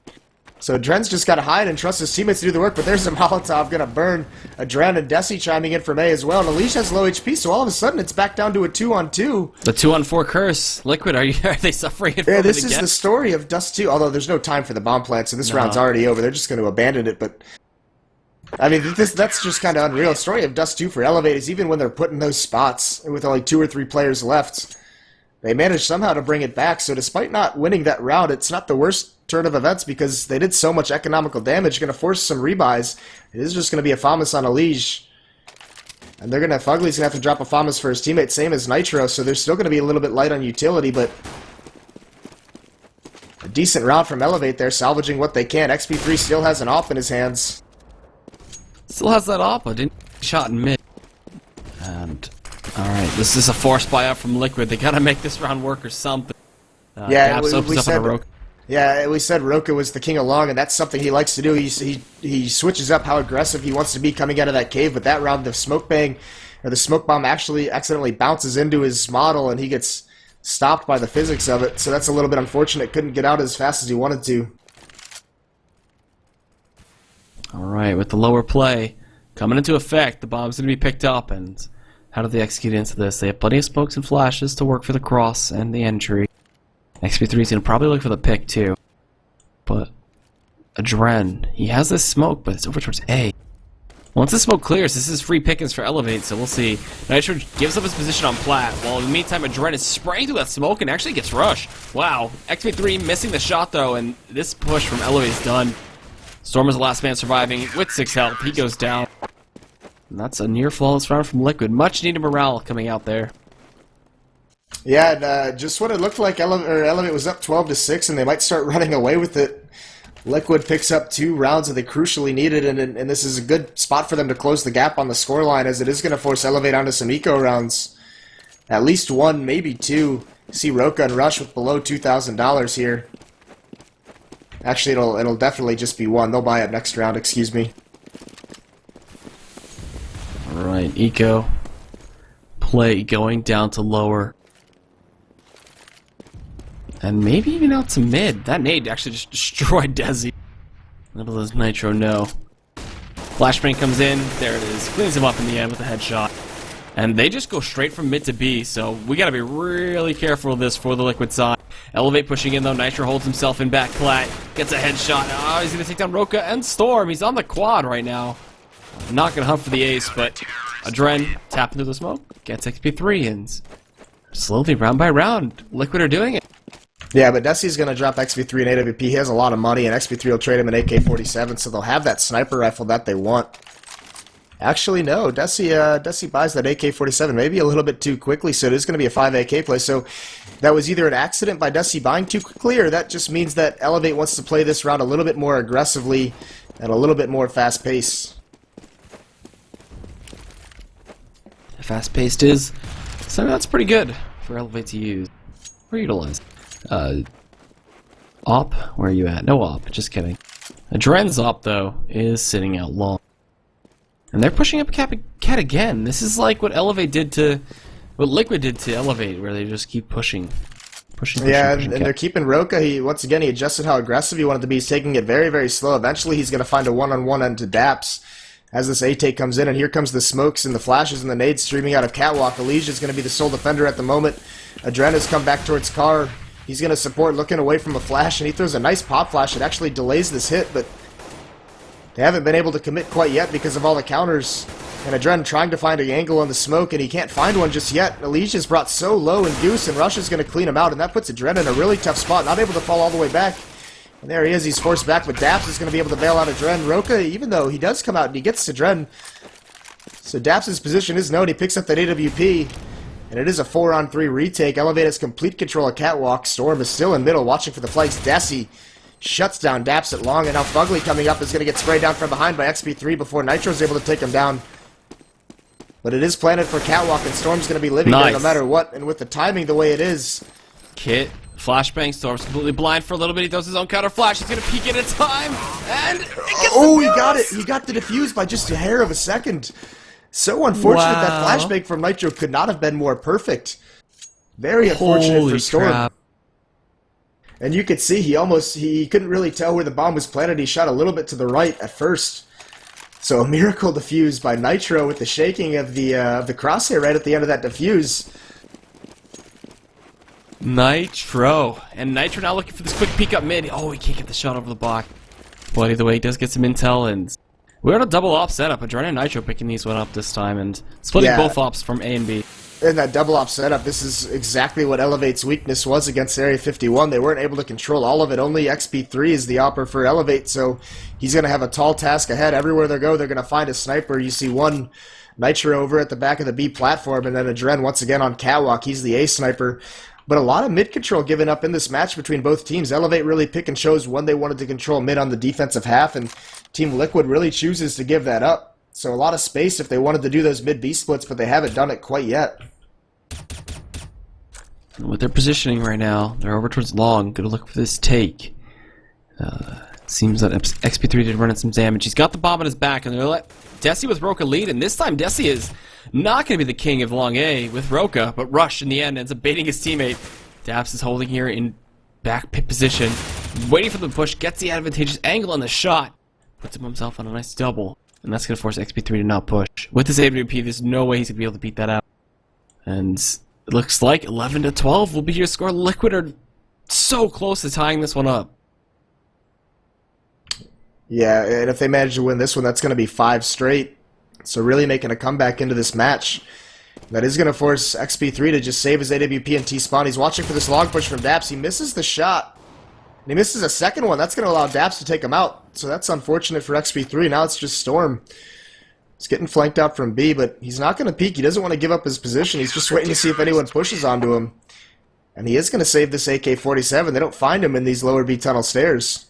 [SPEAKER 2] So Dren's just got to hide and trust his teammates to do the work, but there's a Molotov going to burn. Adren and Desi chiming in from A as well, and Alish has low HP, so all of a sudden it's back down to a 2-on-2.
[SPEAKER 1] The 2-on-4 curse. Liquid, are they suffering it?
[SPEAKER 2] Yeah, this is the story of Dust 2, although there's no time for the bomb plant, so this round's already over. They're just going to abandon it, but... I mean, that's just kind of unreal. The story of Dust 2 for Elevate is even when they're put in those spots, with only 2 or 3 players left, they managed somehow to bring it back, so despite not winning that round, it's not the worst turn of events because they did so much economical damage, going to force some rebuys. It is just going to be a FAMAS on Alish. And they're going to, Fugly's going to have to drop a FAMAS for his teammate, same as Nitro, so they're still going to be a little bit light on utility, but a decent round from Elevate there, salvaging what they can. XP3 still has an AWP in his hands.
[SPEAKER 1] Still has that AWP, didn't shot in mid. And, alright, this is a forced buyout from Liquid. They got to make this round work or something.
[SPEAKER 2] Yeah,
[SPEAKER 1] Daps opens up on a Roka.
[SPEAKER 2] Yeah, we said Roka was the king of long, and that's something he likes to do. He switches up how aggressive he wants to be coming out of that cave, but that round the smoke bomb actually accidentally bounces into his model, and he gets stopped by the physics of it, so that's a little bit unfortunate. Couldn't get out as fast as he wanted to.
[SPEAKER 1] Alright, with the lower play coming into effect, the bomb's going to be picked up, and how do they execute into this? They have plenty of smokes and flashes to work for the cross and the entry. XP3 is going to probably look for the pick, too. But Adren, he has this smoke, but it's over towards A. Once the smoke clears, this is free pickings for Elevate, so we'll see. Nitro gives up his position on plat, while in the meantime, Adren is spraying through that smoke and actually gets rushed. Wow. XP3 missing the shot, though, and this push from Elevate is done. Storm is the last man surviving with 6 health. He goes down. And that's a near flawless round from Liquid. Much needed morale coming out there.
[SPEAKER 2] Yeah, and just what it looked like, Elevate was up 12-6, and they might start running away with it. Liquid picks up 2 rounds that they crucially needed, and this is a good spot for them to close the gap on the scoreline, as it is going to force Elevate onto some eco rounds. At least 1, maybe 2. See Roka and Rush with below $2,000 here. Actually, it'll definitely just be 1. They'll buy it next round, excuse me.
[SPEAKER 1] Alright, eco. Play going down to lower. And maybe even out to mid. That nade actually just destroyed Desi. Little does Nitro know. Flashbang comes in. There it is. Cleans him up in the end with a headshot. And they just go straight from mid to B, so we gotta be really careful of this for the Liquid side. Elevate pushing in though. Nitro holds himself in back plat. Gets a headshot. Oh, he's gonna take down Roka and Storm. He's on the quad right now. Not gonna hunt for the ace, but Adren tapping through the smoke. Gets XP3 and slowly, round by round, Liquid are doing it.
[SPEAKER 2] Yeah, but Desi's going to drop XP3 and AWP. He has a lot of money, and XP3 will trade him an AK-47, so they'll have that sniper rifle that they want. Actually, no. Desi buys that AK-47 maybe a little bit too quickly, so it is going to be a 5 AK play. So that was either an accident by Desi buying too quickly, or that just means that Elevate wants to play this round a little bit more aggressively and a little bit more fast-paced.
[SPEAKER 1] Fast-paced is something that's pretty good for Elevate to use or utilize. Op, where are you at? No op, just kidding. Adren's op, though, is sitting out long. And they're pushing up Cat again. This is like what Liquid did to Elevate, where they just keep pushing.
[SPEAKER 2] Yeah, and they're keeping Roka. Once again, he adjusted how aggressive he wanted to be. He's taking it very, very slow. Eventually, he's going to find a one-on-one into Daps as this A-take comes in, and here comes the smokes and the flashes and the nades streaming out of Catwalk. Elijah is going to be the sole defender at the moment. Adren has come back towards Car. He's going to support looking away from a flash, and he throws a nice pop flash. It actually delays this hit, but they haven't been able to commit quite yet because of all the counters. And Adren trying to find an angle on the smoke, and he can't find one just yet. Alicia's brought so low, and Goose and Rush is going to clean him out, and that puts Adren in a really tough spot, not able to fall all the way back. And there he is, he's forced back, but Daps is going to be able to bail out Adren. Roka, even though he does come out and he gets to Adren, so Daps' position is known. He picks up that AWP, and it is a 4-on-3 retake. Elevate has complete control of Catwalk. Storm is still in middle, watching for the flanks. Desi shuts down Daps at long, and now Fugly coming up is going to get sprayed down from behind by XP3 before Nitro is able to take him down. But it is planted for Catwalk, and Storm's going to be living there no matter what, and with the timing the way it is.
[SPEAKER 1] Kit, flashbang, Storm's completely blind for a little bit. He throws his own counter flash. He's going to peek at a time, and
[SPEAKER 2] oh, he got it. He got the defuse by just a hair of a second. So unfortunate that flashbang from Nitro could not have been more perfect. Very unfortunate for Storm. Crap. And you could see he couldn't really tell where the bomb was planted. He shot a little bit to the right at first. So a miracle defuse by Nitro with the shaking of the crosshair right at the end of that defuse.
[SPEAKER 1] Nitro. And Nitro now looking for this quick peek up mid. Oh, he can't get the shot over the block. But either way, he does get some intel, and we're on a double op setup. Adrenaline and Nitro picking these one up this time, and splitting both ops from A and B.
[SPEAKER 2] In that double op setup, this is exactly what eLevate's weakness was against Area 51. They weren't able to control all of it. Only XP3 is the opper for eLevate, so he's going to have a tall task ahead. Everywhere they go, they're going to find a sniper. You see one Nitro over at the back of the B platform, and then Adren once again on catwalk. He's the A sniper. But a lot of mid control given up in this match between both teams. eLevate really pick and chose when they wanted to control mid on the defensive half, and Team Liquid really chooses to give that up. So a lot of space if they wanted to do those mid-B splits, but they haven't done it quite yet.
[SPEAKER 1] With their positioning right now, they're over towards long. Gonna look for this take. Seems that XP3 did run in some damage. He's got the bomb on his back, and they're gonna let Desi with Roka lead, and this time Desi is not gonna be the king of long A with Roka, but Rush in the end ends up baiting his teammate. Daps is holding here in back pit position, waiting for the push, gets the advantageous angle on the shot, puts himself on a nice double. And that's going to force XP3 to not push. With his AWP, there's no way he's going to be able to beat that out. And it looks like 11-12 will be your score. Liquid are so close to tying this one up.
[SPEAKER 2] Yeah, and if they manage to win this one, that's going to be 5 straight. So really making a comeback into this match. That is going to force XP3 to just save his AWP and T-spawn. He's watching for this long push from Daps. He misses the shot. And he misses a second one. That's going to allow Daps to take him out. So that's unfortunate for XP3. Now it's just Storm. He's getting flanked out from B, but he's not going to peek. He doesn't want to give up his position. He's just waiting to see if anyone pushes onto him. And he is going to save this AK-47. They don't find him in these lower B tunnel stairs.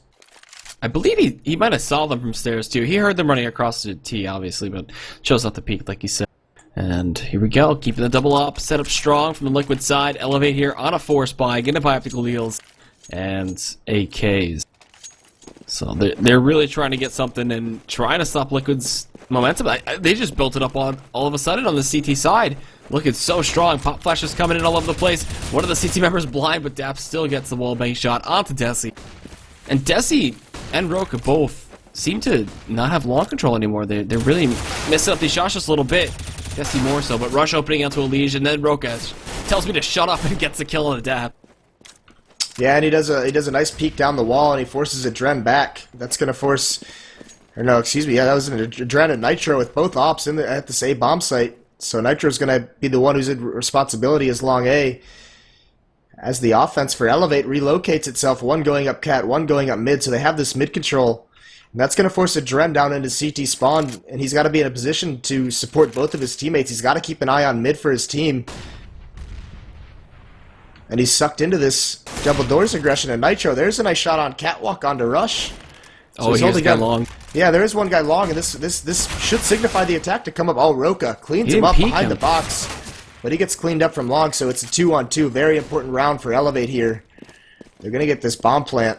[SPEAKER 1] I believe he might have saw them from stairs too. He heard them running across the T, obviously, but chose not to peek, like you said. And here we go. Keeping the double up. Set up strong from the Liquid side. eLevate here on a force buy. Getting to buy optical deals. And AKs. So they're really trying to get something and trying to stop Liquid's momentum. They just built it up all of a sudden on the CT side. Looking so strong. Pop flashes coming in all over the place. One of the CT members blind, but Dap still gets the wallbang shot onto Desi. And Desi and Roka both seem to not have long control anymore. They're really messing up these shots just a little bit. Desi more so, but Rush opening onto a Liege, and then Roka tells me to shut up and gets the kill on the Dap.
[SPEAKER 2] Yeah, and he does a nice peek down the wall, and he forces Adren back. That's going to force... Or no, excuse me. Yeah, that was an Adren and Nitro with both ops at this A bomb site. So Nitro's going to be the one who's in responsibility as long A. As the offense for eLevate relocates itself, one going up cat, one going up mid, so they have this mid control. And that's going to force Adren down into CT spawn, and he's got to be in a position to support both of his teammates. He's got to keep an eye on mid for his team. And he's sucked into this double doors aggression. And Nitro, there's a nice shot on catwalk onto Rush.
[SPEAKER 1] So he's holding guy long.
[SPEAKER 2] Yeah, there is one guy long, and this should signify the attack to come up. Oh, Roka cleans him up behind the box. But he gets cleaned up from long, so it's a 2-on-2. Very important round for eLevate here. They're going to get this bomb plant.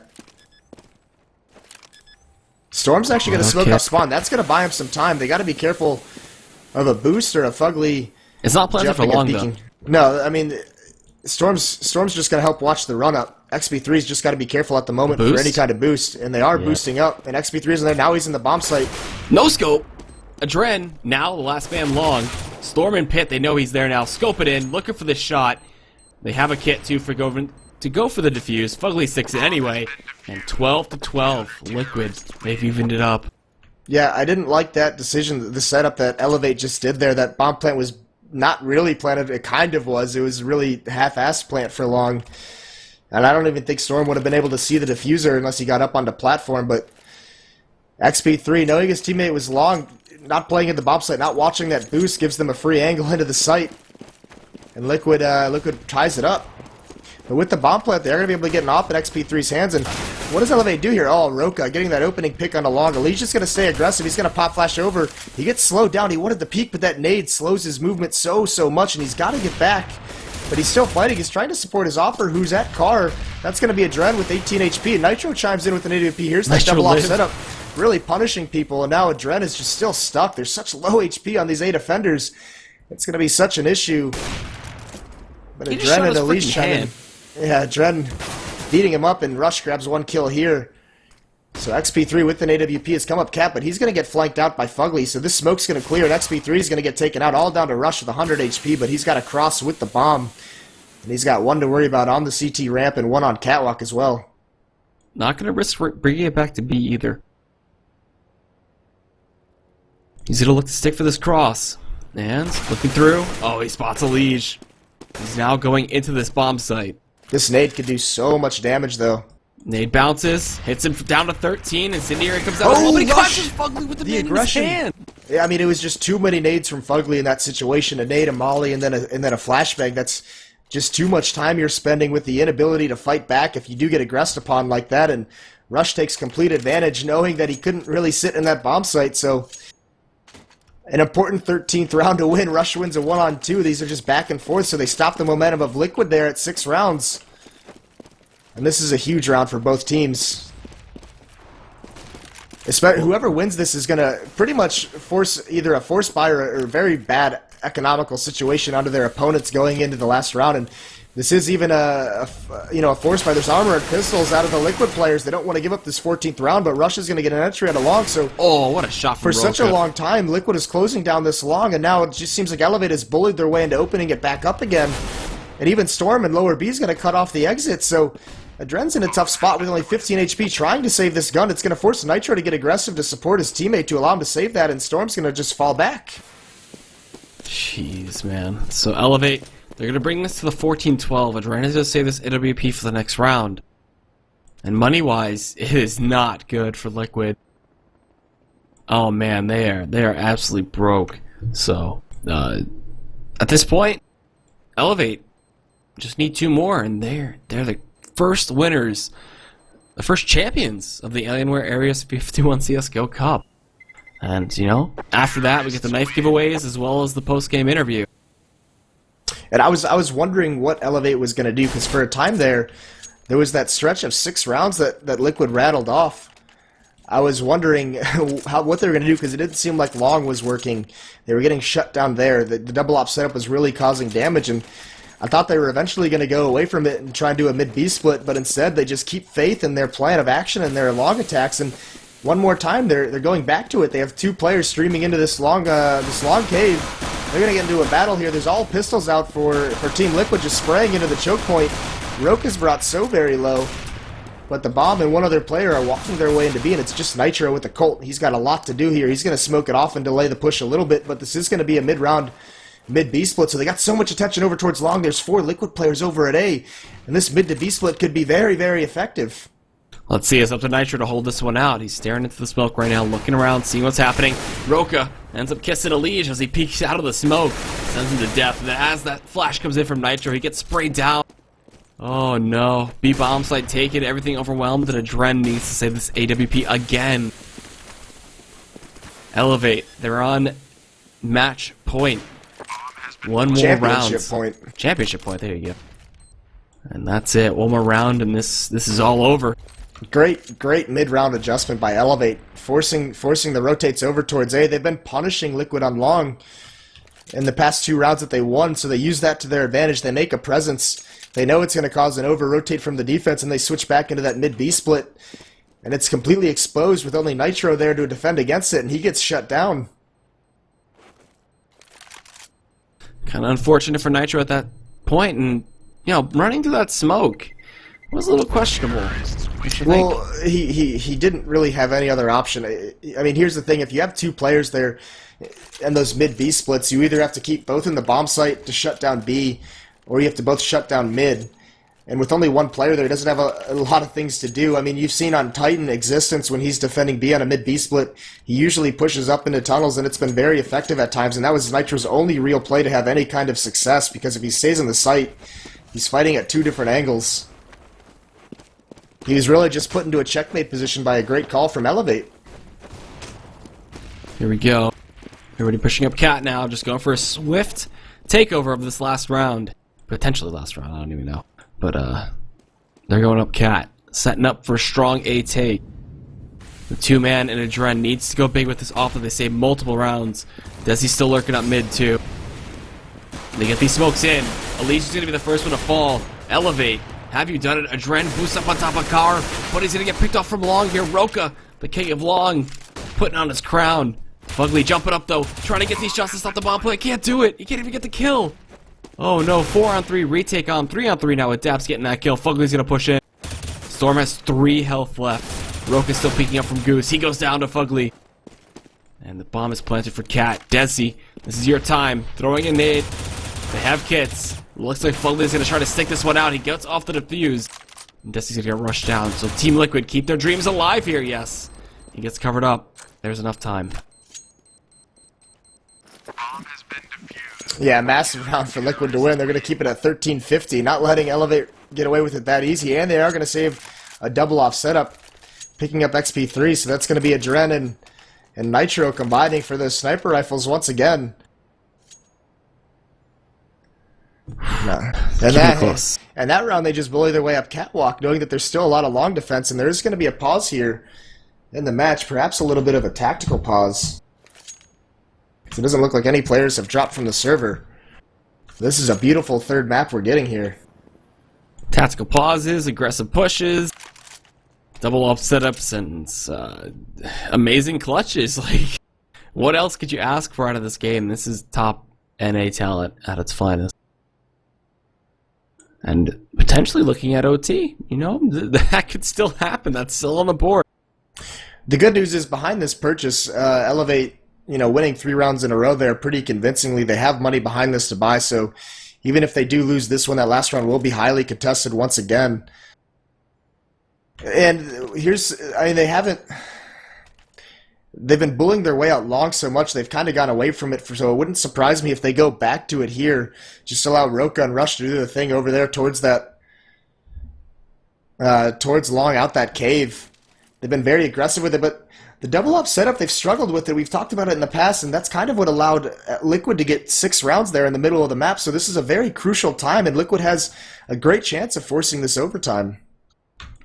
[SPEAKER 2] Storm's actually going to smoke off spawn. That's going to buy him some time. They got to be careful of a boost or a fugly.
[SPEAKER 1] It's not planted for long, though.
[SPEAKER 2] No, I mean... Storm's just going to help watch the run-up. XP3's just got to be careful at the moment for any kind of boost, and they are boosting up, and XP3's in there. Now he's in the bomb site.
[SPEAKER 1] No scope. Adren, now the last man long. Storm and Pit, they know he's there now. Scope it in, looking for the shot. They have a kit, too, to go for the defuse. Fugly 6 it anyway, and 12-12. Liquid, they've evened it up.
[SPEAKER 2] Yeah, I didn't like that decision, the setup that eLevate just did there. That bomb plant was not really planted. It kind of was. It was really half-assed plant for long. And I don't even think Storm would have been able to see the diffuser unless he got up on the platform. But XP3, knowing his teammate was long, not playing at the bomb site, not watching that boost, gives them a free angle into the site. And Liquid ties it up. But with the bomb plant, they're going to be able to get an op at XP3's hands. And what does eLevate do here? Oh, Roka getting that opening pick on the long. He's just going to stay aggressive. He's going to pop flash over. He gets slowed down. He wanted the peek, but that nade slows his movement so much, and he's got to get back. But he's still fighting. He's trying to support his offer, who's at car. That's going to be Adren with 18 HP. And Nitro chimes in with an AWP. Here's that double off setup. Really punishing people, and now Adren is just still stuck. There's such low HP on these A defenders. It's going to be such an issue. But Adren and Elise chime in. Yeah, Adren beating him up, and Rush grabs one kill here. So XP3 with an AWP has come up cap, but he's going to get flanked out by Fugly, so this smoke's going to clear, and XP3 is going to get taken out, all down to Rush with 100 HP, but he's got a cross with the bomb. And he's got one to worry about on the CT ramp and one on catwalk as well.
[SPEAKER 1] Not going to risk bringing it back to B either. He's going to look to stick for this cross. And looking through. Oh, he spots a Liege. He's now going into this bomb site.
[SPEAKER 2] This nade could do so much damage, though.
[SPEAKER 1] Nade bounces, hits him down to 13, and Incendiary comes out.
[SPEAKER 2] Oh,
[SPEAKER 1] But he
[SPEAKER 2] Rush!
[SPEAKER 1] catches Fugly with the
[SPEAKER 2] The
[SPEAKER 1] nade
[SPEAKER 2] aggression.
[SPEAKER 1] in his hand.
[SPEAKER 2] Yeah, I mean, it was just too many nades from Fugly in that situation. A nade, a molly, and then a flashbang. That's just too much time you're spending with the inability to fight back if you do get aggressed upon like that. And Rush takes complete advantage, knowing that he couldn't really sit in that bomb site. So, an important 13th round to win. Rush wins a 1-on-2. These are just back and forth, so they stop the momentum of Liquid there at 6 rounds. And this is a huge round for both teams. Whoever wins this is going to pretty much force either a force buy or a very bad economical situation onto their opponents going into the last round. And this is even a force buy. There's armor and pistols out of the Liquid players. They don't want to give up this 14th round, but Rush is going to get an entry at a long. So
[SPEAKER 1] Oh, what a shot from
[SPEAKER 2] for such a
[SPEAKER 1] Roka.
[SPEAKER 2] long time, Liquid is closing down this long, and now it just seems like eLevate has bullied their way into opening it back up again. And even Storm and lower B is going to cut off the exit. So Adren's in a tough spot with only 15 HP trying to save this gun. It's going to force Nitro to get aggressive to support his teammate to allow him to save that, and Storm's going to just fall back.
[SPEAKER 1] Jeez, man. So eLevate, they're going to bring this to the 14-12. Adren is going to save this AWP for the next round. And money-wise, it is not good for Liquid. Oh man, they are absolutely broke. So, at this point, eLevate just need 2 more, and they're the first winners, the first champions of the Alienware Area 51 CSGO Cup. And, you know, after that, we get the knife giveaways as well as the post-game interview.
[SPEAKER 2] And I was wondering what eLevate was going to do, because for a time there was that stretch of 6 rounds that Liquid rattled off. I was wondering what they were going to do, because it didn't seem like Long was working. They were getting shut down there. The double op setup was really causing damage, and I thought they were eventually going to go away from it and try and do a mid-B split, but instead they just keep faith in their plan of action and their long attacks, and one more time they're going back to it. They have 2 players streaming into this long cave. They're going to get into a battle here. There's all pistols out for Team Liquid, just spraying into the choke point. Roka's brought so very low, but the bomb and one other player are walking their way into B, and it's just Nitro with the Colt. He's got a lot to do here. He's going to smoke it off and delay the push a little bit, but this is going to be a mid-round mid-B split, so they got so much attention over towards Long. There's 4 Liquid players over at A, and this mid to B split could be very, very effective.
[SPEAKER 1] Let's see, it's up to Nitro to hold this one out. He's staring into the smoke right now, looking around, seeing what's happening. Roka ends up kissing a Liege as he peeks out of the smoke, sends him to death. And then as that flash comes in from Nitro, he gets sprayed down. Oh no, B bomb site taken, everything overwhelmed, and Adren needs to save this AWP again. eLevate, they're on match point. One more round. Championship point, there you go. And that's it. One more round and this is all over.
[SPEAKER 2] Great mid-round adjustment by eLevate, forcing the rotates over towards A. They've been punishing Liquid on Long in the past 2 rounds that they won, so they use that to their advantage. They make a presence. They know it's going to cause an over-rotate from the defense, and they switch back into that mid-B split. And it's completely exposed with only Nitro there to defend against it, and he gets shut down.
[SPEAKER 1] Kind of unfortunate for Nitro at that point, and, you know, running through that smoke was a little questionable.
[SPEAKER 2] Well, he didn't really have any other option. I mean, here's the thing. If you have 2 players there and those mid-B splits, you either have to keep both in the bomb site to shut down B, or you have to both shut down mid. And with only 1 player there, he doesn't have a lot of things to do. I mean, you've seen on Titan Existence when he's defending B on a mid-B split, he usually pushes up into tunnels, and it's been very effective at times. And that was Nitro's only real play to have any kind of success, because if he stays on the site, he's fighting at 2 different angles. He was really just put into a checkmate position by a great call from eLevate.
[SPEAKER 1] Here we go. Everybody pushing up Cat now, just going for a swift takeover of this last round. Potentially last round, I don't even know. But, they're going up Cat, setting up for a strong A take. The 2-man and Adren needs to go big with this offer. They save multiple rounds. Desi's still lurking up mid, too. They get these smokes in. Alicia's going to be the first one to fall. eLevate Have you done it? Adren boosts up on top of Car, but he's gonna get picked off from Long here. Roka, the king of Long, putting on his crown. Fugly jumping up though, trying to get these shots to stop the bomb play. Can't do it. He can't even get the kill. Oh no, 4-on-3 retake on 3-on-3 now with Daps getting that kill. Fugly's gonna push in. Storm has 3 health left. Roka's still peeking up from Goose. He goes down to Fugly. And the bomb is planted for Cat. Desi, this is your time. Throwing a nade. They have kits. Looks like Fugly's gonna try to stick this one out. He gets off the defuse. And Desi's gonna get rushed down. So Team Liquid keep their dreams alive here, yes. He gets covered up. There's enough time.
[SPEAKER 2] Yeah, massive round for Liquid to win. They're going to keep it at 13-50, not letting eLevate get away with it that easy, and they are going to save a double-off setup, picking up XP3, so that's going to be Adren and Nitro combining for those sniper rifles once again. No. And that round, they just bully their way up Catwalk, knowing that there's still a lot of long defense, and there is going to be a pause here in the match, perhaps a little bit of a tactical pause. It doesn't look like any players have dropped from the server. This is a beautiful third map we're getting here.
[SPEAKER 1] Tactical pauses, aggressive pushes, double up setups, and amazing clutches. Like, what else could you ask for out of this game? This is top NA talent at its finest. And potentially looking at OT, you know, that could still happen. That's still on the board.
[SPEAKER 2] The good news is behind this purchase, eLevate, you know, winning 3 rounds in a row there pretty convincingly. They have money behind this to buy, so even if they do lose this one, that last round will be highly contested once again. And here's, I mean, they've been bullying their way out long so much, they've kind of gone away from it, so it wouldn't surprise me if they go back to it here. Just allow Roka and Rush to do the thing over there towards that, towards Long out that cave. They've been very aggressive with it, but the double-up setup, they've struggled with it. We've talked about it in the past, and that's kind of what allowed Liquid to get 6 rounds there in the middle of the map. So this is a very crucial time, and Liquid has a great chance of forcing this overtime.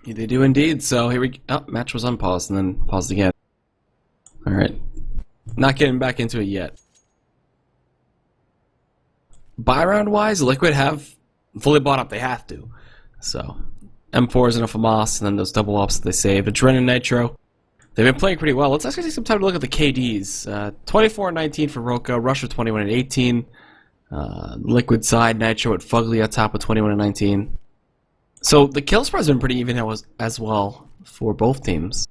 [SPEAKER 1] Yeah, they do indeed. So here we go. Oh, match was unpaused and then paused again. All right. Not getting back into it yet. Buy round-wise, Liquid have fully bought up. They have to. So M4s and a FAMAS, and then those double-ups that they saved. Adren and Nitro. They've been playing pretty well. Let's actually take some time to look at the KDs. 24-19 for Roka, Rush with 21-18. Liquid side, Nitro at Fugly on top with 21-19. So the kill spread's been pretty even as well for both teams.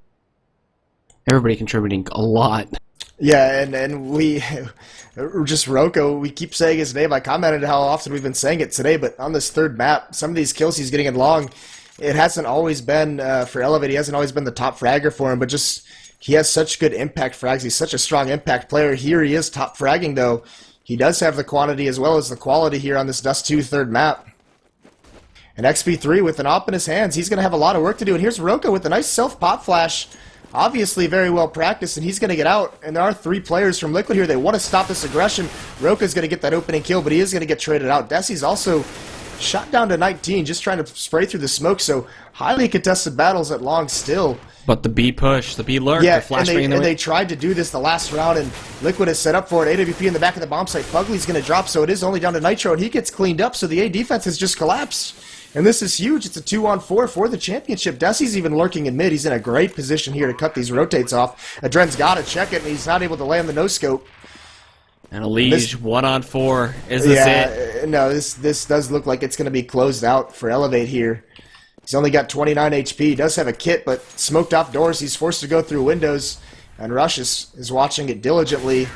[SPEAKER 1] Everybody contributing a lot.
[SPEAKER 2] Yeah, and we, just Roka, we keep saying his name. I commented how often we've been saying it today, but on this third map, some of these kills he's getting in long, it hasn't always been, for eLevate, he hasn't always been the top fragger for him, but just, he has such good impact frags. He's such a strong impact player. Here he is top fragging, though. He does have the quantity as well as the quality here on this Dust 2 third map. And XP3 with an op in his hands, he's going to have a lot of work to do. And here's Roka with a nice self-pop flash. Obviously very well practiced, and he's going to get out. And there are 3 players from Liquid here. They want to stop this aggression. Roka's going to get that opening kill, but he is going to get traded out. Desi's also shot down to 19, just trying to spray through the smoke. So highly contested battles at long still.
[SPEAKER 1] But the B push, the B lurk,
[SPEAKER 2] yeah,
[SPEAKER 1] the flash
[SPEAKER 2] and they tried to do this the last round, and Liquid is set up for it. AWP in the back of the bomb site. Fugly's going to drop, so it is only down to Nitro, and he gets cleaned up, so the A defense has just collapsed. And this is huge. It's a 2-on-4 for the championship. Desi's even lurking in mid. He's in a great position here to cut these rotates off. Adren's got to check it, and he's not able to land the no-scope.
[SPEAKER 1] And a Liege 1-on-4. Is this it?
[SPEAKER 2] No, this does look like it's going to be closed out for eLevate here. He's only got 29 HP. He does have a kit, but smoked off doors. He's forced to go through windows, and Rush is watching it diligently.